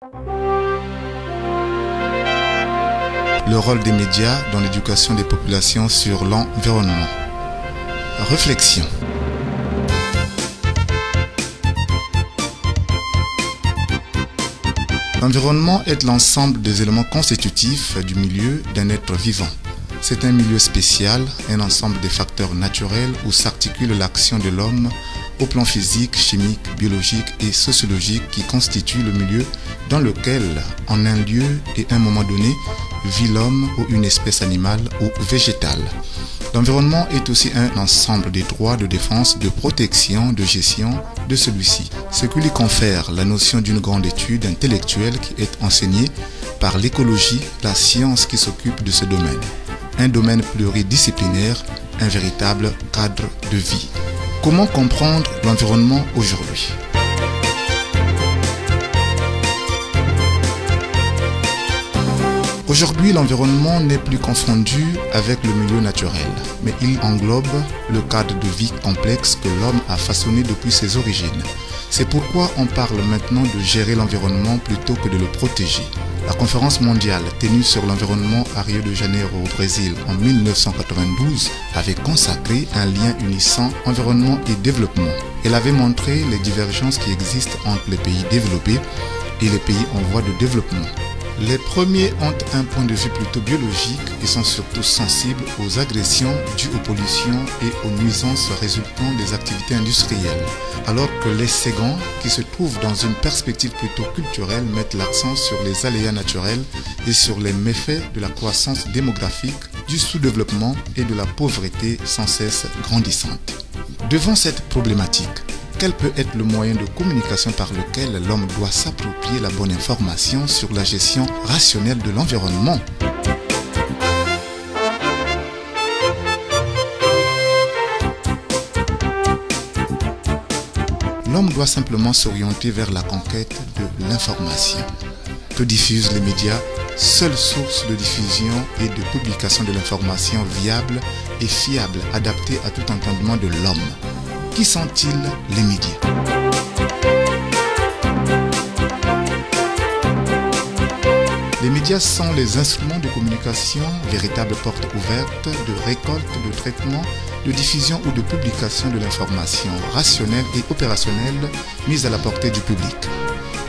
Le rôle des médias dans l'éducation des populations sur l'environnement. Réflexion. L'environnement est l'ensemble des éléments constitutifs du milieu d'un être vivant. C'est un milieu spécial, un ensemble des facteurs naturels où s'articule l'action de l'homme au plan physique, chimique, biologique et sociologique qui constitue le milieu dans lequel, en un lieu et un moment donné, vit l'homme ou une espèce animale ou végétale. L'environnement est aussi un ensemble des droits de défense, de protection, de gestion de celui-ci, ce qui lui confère la notion d'une grande étude intellectuelle qui est enseignée par l'écologie, la science qui s'occupe de ce domaine. Un domaine pluridisciplinaire, un véritable cadre de vie. Comment comprendre l'environnement aujourd'hui ? Aujourd'hui, l'environnement n'est plus confondu avec le milieu naturel, mais il englobe le cadre de vie complexe que l'homme a façonné depuis ses origines. C'est pourquoi on parle maintenant de gérer l'environnement plutôt que de le protéger. La conférence mondiale tenue sur l'environnement à Rio de Janeiro au Brésil en 1992 avait consacré un lien unissant environnement et développement. Elle avait montré les divergences qui existent entre les pays développés et les pays en voie de développement. Les premiers ont un point de vue plutôt biologique et sont surtout sensibles aux agressions dues aux pollutions et aux nuisances résultant des activités industrielles, alors que les seconds, qui se trouvent dans une perspective plutôt culturelle, mettent l'accent sur les aléas naturels et sur les méfaits de la croissance démographique, du sous-développement et de la pauvreté sans cesse grandissante. Devant cette problématique, quel peut être le moyen de communication par lequel l'homme doit s'approprier la bonne information sur la gestion rationnelle de l'environnement ? L'homme doit simplement s'orienter vers la conquête de l'information. Que diffusent les médias ? Seule source de diffusion et de publication de l'information viable et fiable, adaptée à tout entendement de l'homme. Qui sont-ils, les médias ? Les médias sont les instruments de communication, véritables portes ouvertes, de récolte, de traitement, de diffusion ou de publication de l'information rationnelle et opérationnelle mise à la portée du public.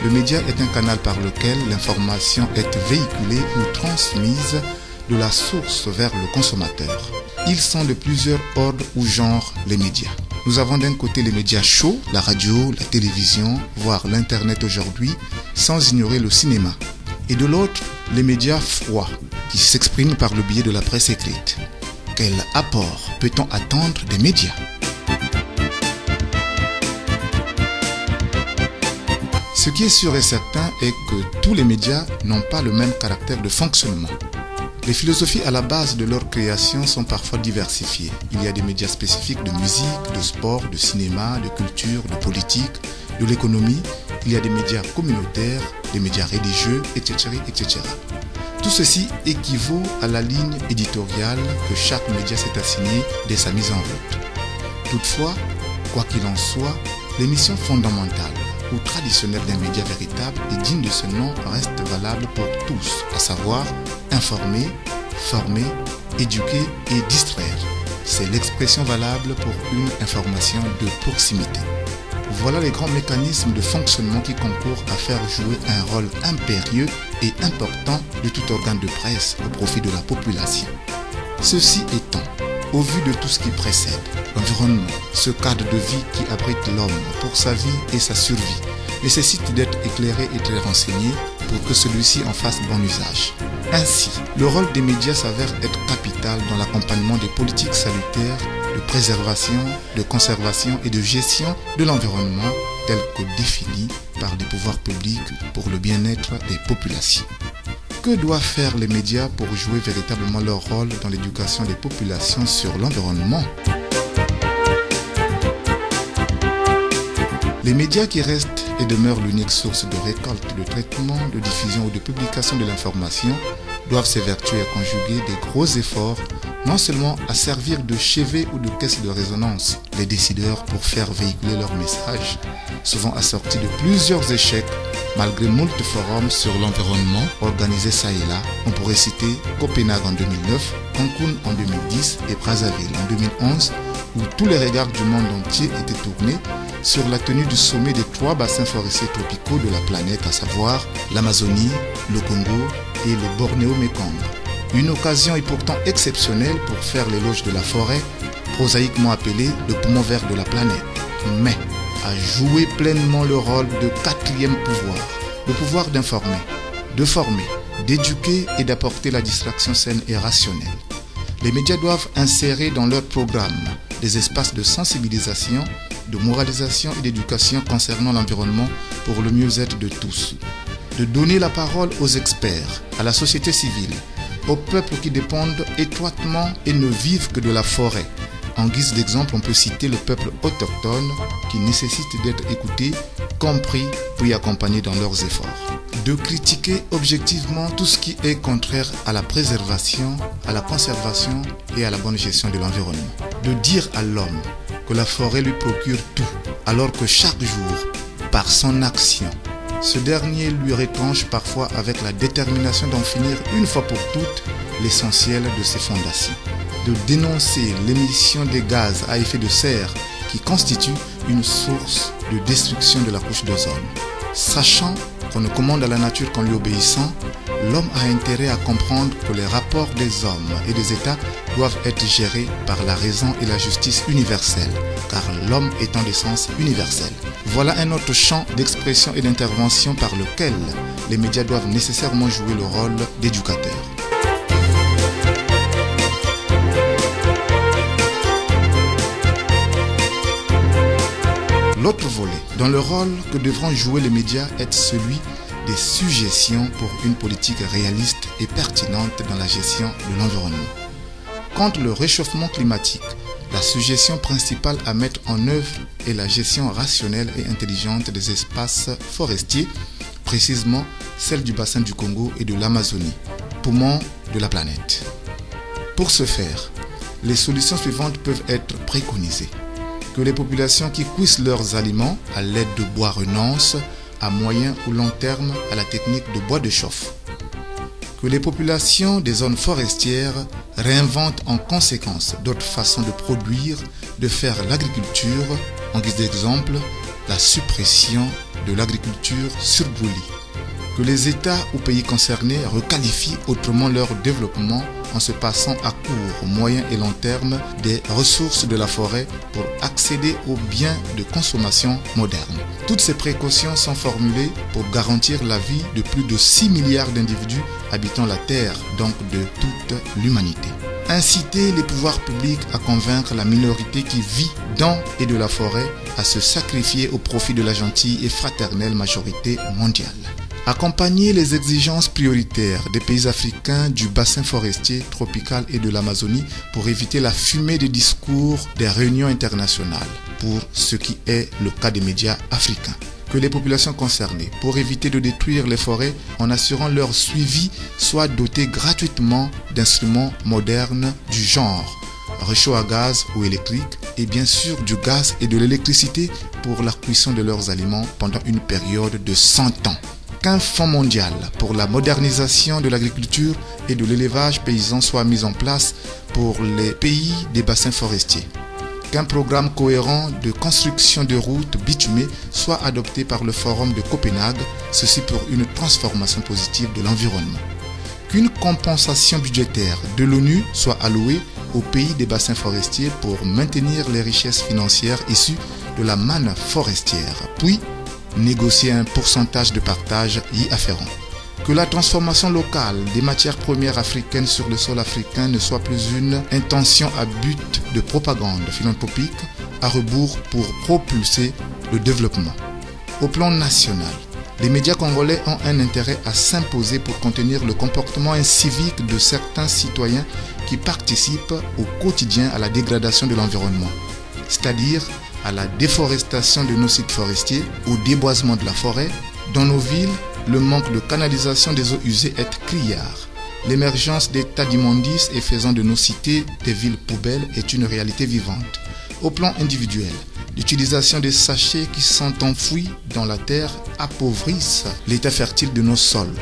Le média est un canal par lequel l'information est véhiculée ou transmise de la source vers le consommateur. Ils sont de plusieurs ordres ou genres, les médias. Nous avons d'un côté les médias chauds, la radio, la télévision, voire l'internet aujourd'hui, sans ignorer le cinéma. Et de l'autre, les médias froids, qui s'expriment par le biais de la presse écrite. Quel apport peut-on attendre des médias ? Ce qui est sûr et certain est que tous les médias n'ont pas le même caractère de fonctionnement. Les philosophies à la base de leur création sont parfois diversifiées. Il y a des médias spécifiques de musique, de sport, de cinéma, de culture, de politique, de l'économie. Il y a des médias communautaires, des médias religieux, etc., etc. Tout ceci équivaut à la ligne éditoriale que chaque média s'est assignée dès sa mise en route. Toutefois, quoi qu'il en soit, les missions fondamentales ou traditionnelles d'un média véritable et digne de ce nom reste valable pour tous, à savoir informer, former, éduquer et distraire. C'est l'expression valable pour une information de proximité. Voilà les grands mécanismes de fonctionnement qui concourent à faire jouer un rôle impérieux et important de tout organe de presse au profit de la population. Ceci étant, au vu de tout ce qui précède, l'environnement, ce cadre de vie qui abrite l'homme pour sa vie et sa survie, nécessite d'être éclairé et très renseigné pour que celui-ci en fasse bon usage. Ainsi, le rôle des médias s'avère être capital dans l'accompagnement des politiques salutaires de préservation, de conservation et de gestion de l'environnement telles que définies par les pouvoirs publics pour le bien-être des populations. Que doivent faire les médias pour jouer véritablement leur rôle dans l'éducation des populations sur l'environnement ? Les médias qui restent et demeurent l'unique source de récolte, de traitement, de diffusion ou de publication de l'information doivent s'évertuer à conjuguer des gros efforts non seulement à servir de chevet ou de caisse de résonance les décideurs pour faire véhiculer leur message, souvent assortis de plusieurs échecs malgré moult forums sur l'environnement organisés ça et là. On pourrait citer Copenhague en 2009, Cancun en 2010 et Brazzaville en 2011, où tous les regards du monde entier étaient tournés sur la tenue du sommet des 3 bassins forestiers tropicaux de la planète, à savoir l'Amazonie, le Congo et le Bornéo-Mékong. Une occasion et pourtant exceptionnelle pour faire l'éloge de la forêt, prosaïquement appelée le poumon vert de la planète, mais à jouer pleinement le rôle de 4e pouvoir, le pouvoir d'informer, de former, d'éduquer et d'apporter la distraction saine et rationnelle. Les médias doivent insérer dans leur programme des espaces de sensibilisation, de moralisation et d'éducation concernant l'environnement pour le mieux-être de tous. De donner la parole aux experts, à la société civile, aux peuples qui dépendent étroitement et ne vivent que de la forêt. En guise d'exemple, on peut citer le peuple autochtone qui nécessite d'être écouté, compris, puis accompagné dans leurs efforts. De critiquer objectivement tout ce qui est contraire à la préservation, à la conservation et à la bonne gestion de l'environnement. De dire à l'homme que la forêt lui procure tout, alors que chaque jour, par son action, ce dernier lui retranche parfois avec la détermination d'en finir une fois pour toutes l'essentiel de ses fondations. De dénoncer l'émission des gaz à effet de serre qui constituent une source de destruction de la couche d'ozone. Sachant qu'on ne commande à la nature qu'en lui obéissant, l'homme a intérêt à comprendre que les rapports des hommes et des États doivent être gérés par la raison et la justice universelle, car l'homme étant d'essence universelle. Voilà un autre champ d'expression et d'intervention par lequel les médias doivent nécessairement jouer le rôle d'éducateurs. L'autre volet, dans le rôle que devront jouer les médias, est celui des suggestions pour une politique réaliste et pertinente dans la gestion de l'environnement. Contre le réchauffement climatique, la suggestion principale à mettre en œuvre est la gestion rationnelle et intelligente des espaces forestiers, précisément celle du bassin du Congo et de l'Amazonie, poumons de la planète. Pour ce faire, les solutions suivantes peuvent être préconisées. Que les populations qui cuisent leurs aliments à l'aide de bois renoncent à moyen ou long terme à la technique de bois de chauffe. Que les populations des zones forestières réinventent en conséquence d'autres façons de produire, de faire l'agriculture, en guise d'exemple, la suppression de l'agriculture sur brûlis. Que les États ou pays concernés requalifient autrement leur développement en se passant à court, moyen et long terme des ressources de la forêt pour accéder aux biens de consommation modernes. Toutes ces précautions sont formulées pour garantir la vie de plus de 6 milliards d'individus habitant la Terre, donc de toute l'humanité. Inciter les pouvoirs publics à convaincre la minorité qui vit dans et de la forêt à se sacrifier au profit de la gentille et fraternelle majorité mondiale. Accompagner les exigences prioritaires des pays africains du bassin forestier tropical et de l'Amazonie pour éviter la fumée des discours des réunions internationales, pour ce qui est le cas des médias africains. Que les populations concernées, pour éviter de détruire les forêts en assurant leur suivi, soient dotées gratuitement d'instruments modernes du genre réchaud à gaz ou électrique et bien sûr du gaz et de l'électricité pour la cuisson de leurs aliments pendant une période de 100 ans. Qu'un fonds mondial pour la modernisation de l'agriculture et de l'élevage paysan soit mis en place pour les pays des bassins forestiers. Qu'un programme cohérent de construction de routes bitumées soit adopté par le Forum de Copenhague, ceci pour une transformation positive de l'environnement. Qu'une compensation budgétaire de l'ONU soit allouée aux pays des bassins forestiers pour maintenir les richesses financières issues de la manne forestière, puis négocier un pourcentage de partage y afférent. Que la transformation locale des matières premières africaines sur le sol africain ne soit plus une intention à but de propagande philanthropique à rebours pour propulser le développement. Au plan national, les médias congolais ont un intérêt à s'imposer pour contenir le comportement incivique de certains citoyens qui participent au quotidien à la dégradation de l'environnement, c'est-à-dire à la déforestation de nos sites forestiers, au déboisement de la forêt. Dans nos villes, le manque de canalisation des eaux usées est criard. L'émergence des tas d'immondices et faisant de nos cités des villes poubelles est une réalité vivante. Au plan individuel, l'utilisation des sachets qui sont enfouis dans la terre appauvrissent l'état fertile de nos sols.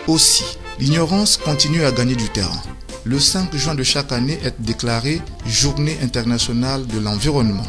Aussi, l'ignorance continue à gagner du terrain. Le 5 juin de chaque année est déclaré Journée internationale de l'environnement.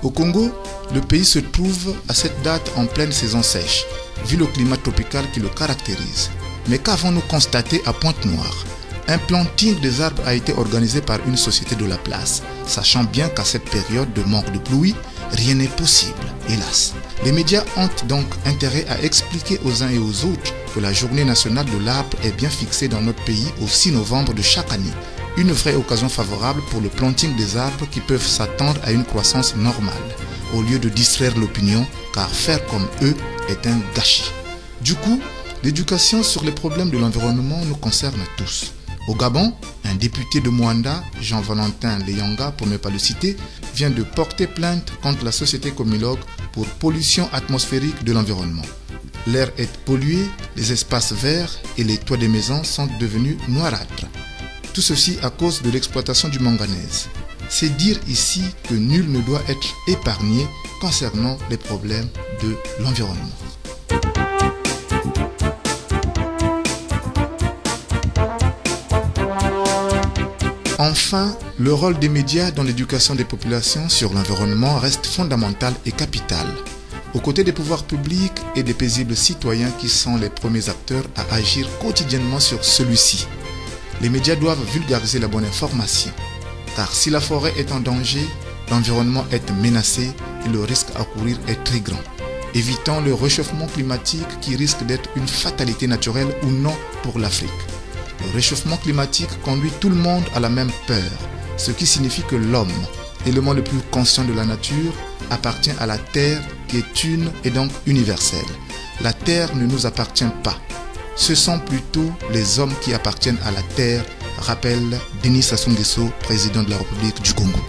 Au Congo, le pays se trouve à cette date en pleine saison sèche, vu le climat tropical qui le caractérise. Mais qu'avons-nous constaté à Pointe-Noire? Un planting des arbres a été organisé par une société de la place, sachant bien qu'à cette période de manque de pluie, rien n'est possible, hélas. Les médias ont donc intérêt à expliquer aux uns et aux autres que la journée nationale de l'arbre est bien fixée dans notre pays au 6 novembre de chaque année. Une vraie occasion favorable pour le planting des arbres qui peuvent s'attendre à une croissance normale, au lieu de distraire l'opinion, car faire comme eux est un gâchis. Du coup, l'éducation sur les problèmes de l'environnement nous concerne tous. Au Gabon, un député de Moanda, Jean-Valentin Leyanga pour ne pas le citer, vient de porter plainte contre la société Comilog pour pollution atmosphérique de l'environnement. L'air est pollué, les espaces verts et les toits des maisons sont devenus noirâtres. Tout ceci à cause de l'exploitation du manganèse. C'est dire ici que nul ne doit être épargné concernant les problèmes de l'environnement. Enfin, le rôle des médias dans l'éducation des populations sur l'environnement reste fondamental et capital. Aux côtés des pouvoirs publics et des paisibles citoyens qui sont les premiers acteurs à agir quotidiennement sur celui-ci. Les médias doivent vulgariser la bonne information, car si la forêt est en danger, l'environnement est menacé et le risque à courir est très grand. Évitons le réchauffement climatique qui risque d'être une fatalité naturelle ou non pour l'Afrique. Le réchauffement climatique conduit tout le monde à la même peur, ce qui signifie que l'homme, élément le plus conscient de la nature, appartient à la Terre qui est une et donc universelle. La Terre ne nous appartient pas. Ce sont plutôt les hommes qui appartiennent à la Terre, rappelle Denis Sassou Nguesso, président de la République du Congo.